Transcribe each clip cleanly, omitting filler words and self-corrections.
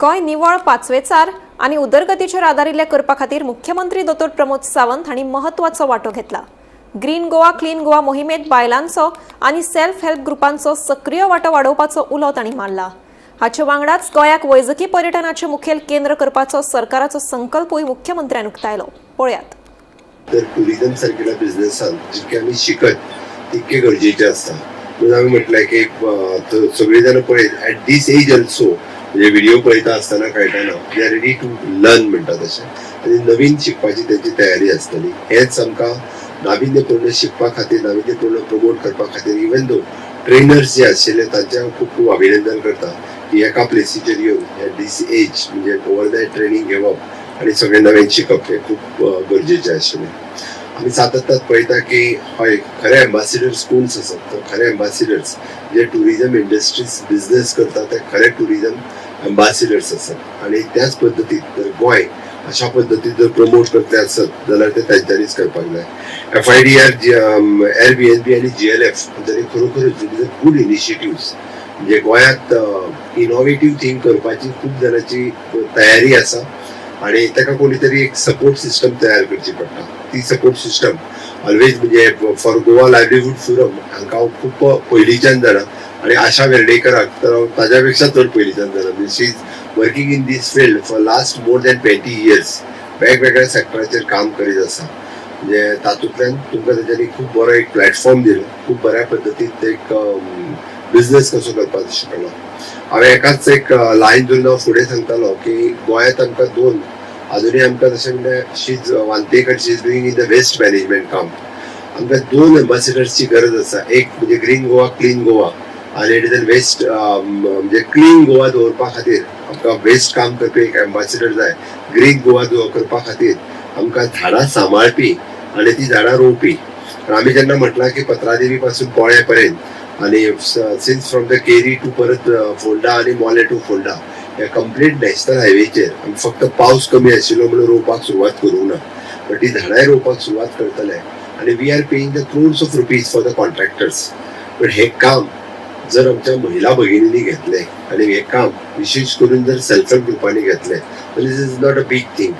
गोय निवळ पाचवेचार आणि उदरगतीचेर आदारिल्ले करपा खातीर मुख्यमंत्री दोतोर प्रमोद सावंत हांणी महत्वाचो वांटो घेतला। ग्रीन गोवा क्लीन गोवा मोहिमेत बायलांचो आणि सेल्फ हेल्प ग्रुपांचो सक्रिय वांटो वाडोवपाचो उलो तांणी मारला। हाचे वांगडाच गोंयाक वैजकी पर्यटनाचे मुखेल केंद्र करपाचो सरकाराचो संकल्पूय मुख्यमंत्र्यान उक्तायलो। पळयात। तर टुरिझम सारख्या बिझनेसांत जितके आम्ही शिकत तितके गरजेचे असता। म्हणून आम्ही म्हटलंय की सगळे जण पळयत ऍट दीस एज ऑल्सो म्हणजे व्हिडिओ पळयता असताना कळटाना they are ready to learn म्हणतात तशें आनी नवीन शिकपाची त्यांची तयारी आसतली। हेच आमकां नाविन्यपूर्ण शिकपा खातीर नाविन्यपूर्ण प्रमोट करपा खातीर इवन दो ट्रेनर्स जे आशिल्ले तांचे हांव खूब खूब अभिनंदन करता की एका प्लेसीचेर येवन ऍट दीस एज म्हणजे ओव्हरनायट ट्रेनिंग घेवप आणि सगळे नवीन शिकप हे खूप गरजेचे आशिल्ले। आम्ही सातत्यात पळयता की हय खरे एम्बॅसिडर्स कोण आसात तर खरे एम्बॅसिडर्स जे टुरिझम इंडस्ट्रीज बिझनेस करतात ते खरे टुरिझम एम्बॅसिडर्स आसात आणि त्याच पद्दतीन जर गोंय अशा पद्दतीन जर प्रमोट करतले आसत जाल्यार ते तांच्यांनीच करपाक जाय। FIDR Airbnb आणि GLF हांच्यांनी खरोखरच गुड इनिशिएटिव्स म्हणजे गोंयांत इनोव्हेटिव्ह थिंग करपाची खूप जाणांची तयारी आसा आणि ताका कोणीतरी एक सपोर्ट सिस्टम तयार करची पडटा। ती सपोर्ट सिस्टम ऑलवेज म्हणजे फॉर गोवा लायव्हलीहूड फोरम हांकां हांव खूप पयलींच्यान जाणा आणि आशा वेर्डेकराक तर ताज्या पेक्षा चड पयलींच्यान जाणा। She is working in this field for last more than 20 years वेगवेगळ्या सेक्टराचेर काम करीत आसा। म्हणजे तातूंतल्यान तुमकां तांच्यांनी खूप बरो एक प्लॅटफॉर्म दिलो, खूप बऱ्या पद्दतीन एक बिझनेस कसो करपाचो शिकयलो। हांवें एकाच एक लायन धरून हांव फुडें सांगतालो की गोंयांत आमकां दोन अजूनही आमकां तशें म्हणजे शी इज वांतेक she is doing in the waste management काम। आमकां दोन एम्बॅसिडर्सची गरज आसा, एक म्हणजे ग्रीन गोवा क्लीन गोवा आनी इट इज वेस्ट म्हणजे क्लीन गोवा दवरपा खातीर आमकां वेस्ट काम करपी एक एम्बॅसिडर जाय। ग्रीन गोवा करपा खातीर आमकां झाडां सांबाळपी आनी ती झाडां रोवपी। आमी जेन्ना म्हटलां की पत्रादेवी पासून पोळ्या पर्यंत आणि since from the Keri to परत फोंडा आणि मोले टू फोंडा या कंप्लीट नॅशनल हायवेचेर आमी फक्त पावस कमी आशिल्लो म्हणून रोवपाक सुरवात करूंक ना, बट ती झाडांय रोवपाक सुरवात करतले आणि we are paying the crores of rupees for the contractors. पण हे काम जर आमच्या महिला भगिनींनी घेतले आणि हे काम विशेष करून जर सेल्फ हेल्प ग्रुपांनी घेतले तर this is not a big thing.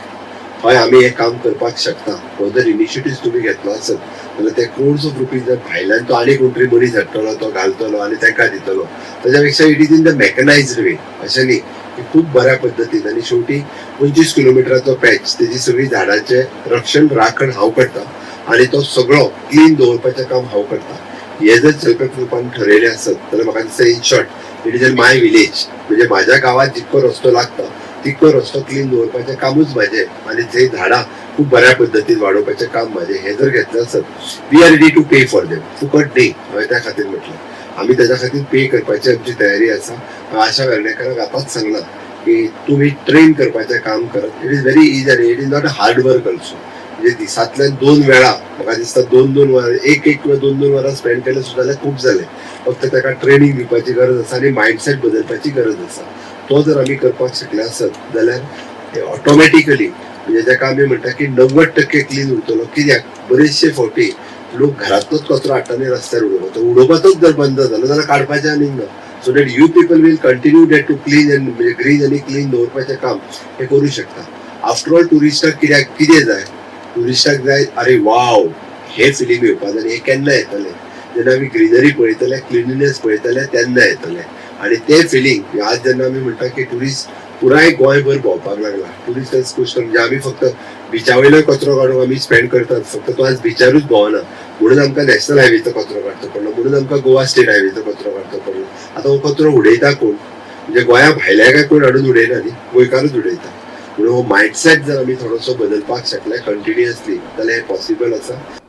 हय आमी हे काम करपाक शकता, जर इनिशिएटिव्ह तुम्ही घेतलो आसत जाल्यार ते क्रोर्स ऑफ रुपीज जर भायल्यान तो आनी कोणतरी मनीस हाडटलो तो घालतलो आनी तांकां दितलो ताच्या पेक्षा इट इज इन द मॅकनायज्ड वे अशें न्ही की खूप बऱ्या पद्दतीन आनी शेवटी 25 किलोमिटराचो पॅच तेजी सगळी झाडांचे रक्षण राखण हांव करता आणि तो सगळो क्लीन दवरपाचें काम हांव करता। हे जर सेल्फ हेल्प ग्रुपान ठरयलें आसत जाल्यार म्हाका दिसता in short it is in my village म्हणजे म्हाज्या गांवांत जितको रस्तो लागता तितको रस्तो क्लीन दवरपाचें कामूच म्हाजें आनी थंय झाडां खूप बऱ्या पद्दतीन वाडोवपाचें काम म्हाजें। हे जर घेतलें आसत we are ready to pay for them, फुकट न्ही हांवें त्या खातीर म्हटलें। आमी ताच्या खातीर पे करपाची आमची तयारी आसा। आशा वेर्डेकाराक आतांच सांगलां की तुम्ही ट्रेन करपाचें काम करत। इट इज व्हेरी इजी आनी it is not a hard work also. म्हणजे दिसांतल्यान 2 वेळा म्हाका दिसता 2-2 वरां एक किंवा 2-2 वरां स्पेंड केले सुद्दां जाल्यार खूब जालें। फक्त ताका ट्रेनिंग दिवपाची गरज आसा आनी मायंडसेट बदलपाची गरज आसा। तो जर आमी करपाक शकले आसत जाल्यार ऑटोमॅटिकली म्हणजे ताका आमी म्हणटा की 90% क्लीन उरतलो। कित्याक बरेचशे फावटी लोक घरांतलोच कचरो हाडटा आनी रस्त्यार उडोवता, उडोवपाचोच जर बंद जालो जाल्यार काडपाचें आनीक ना। So that you people will continue that to clean and म्हणजे ग्रीन आनी क्लीन दवरपाचें काम हे करूं शकता। आफ्टर ऑल टुरिस्टाक कितें जाय, टुरिस्टाक जाय अरे वाव हे फिलींग येवपा जाय। हे केन्ना येतलें जेन्ना आमी ग्रीनरी पळयतले क्लिनलीनेस पळयतले तेन्ना येतलें आणि ते फिलींग आज जेन्ना आमी म्हणटा की टुरिस्ट पुराय गोंयभर भोंवपाक लागला। टुरिस्ट गोश्ट म्हणजे आमी फक्त बिचा वयलो कचरो काडून आमी स्पेंड करतात, फक्त तो आज बिचारूच भोंवना म्हणून आमकां नॅशनल हायवेचो कचरो काडचो पडलो, म्हणून आमकां गोवा स्टेट हायवेचो कचरो काडचो पडलो। आतां हो कचरो उडयता कोण म्हणजे गोंया भायल्या काय कोण हाडून उडयना न्ही, गोंयकारूच उडयता। म्हणून हो मायंडसेट जर आमी थोडोसो बदलपाक शकले कंटिन्युअसली जाल्यार हे पॉसिबल आसा।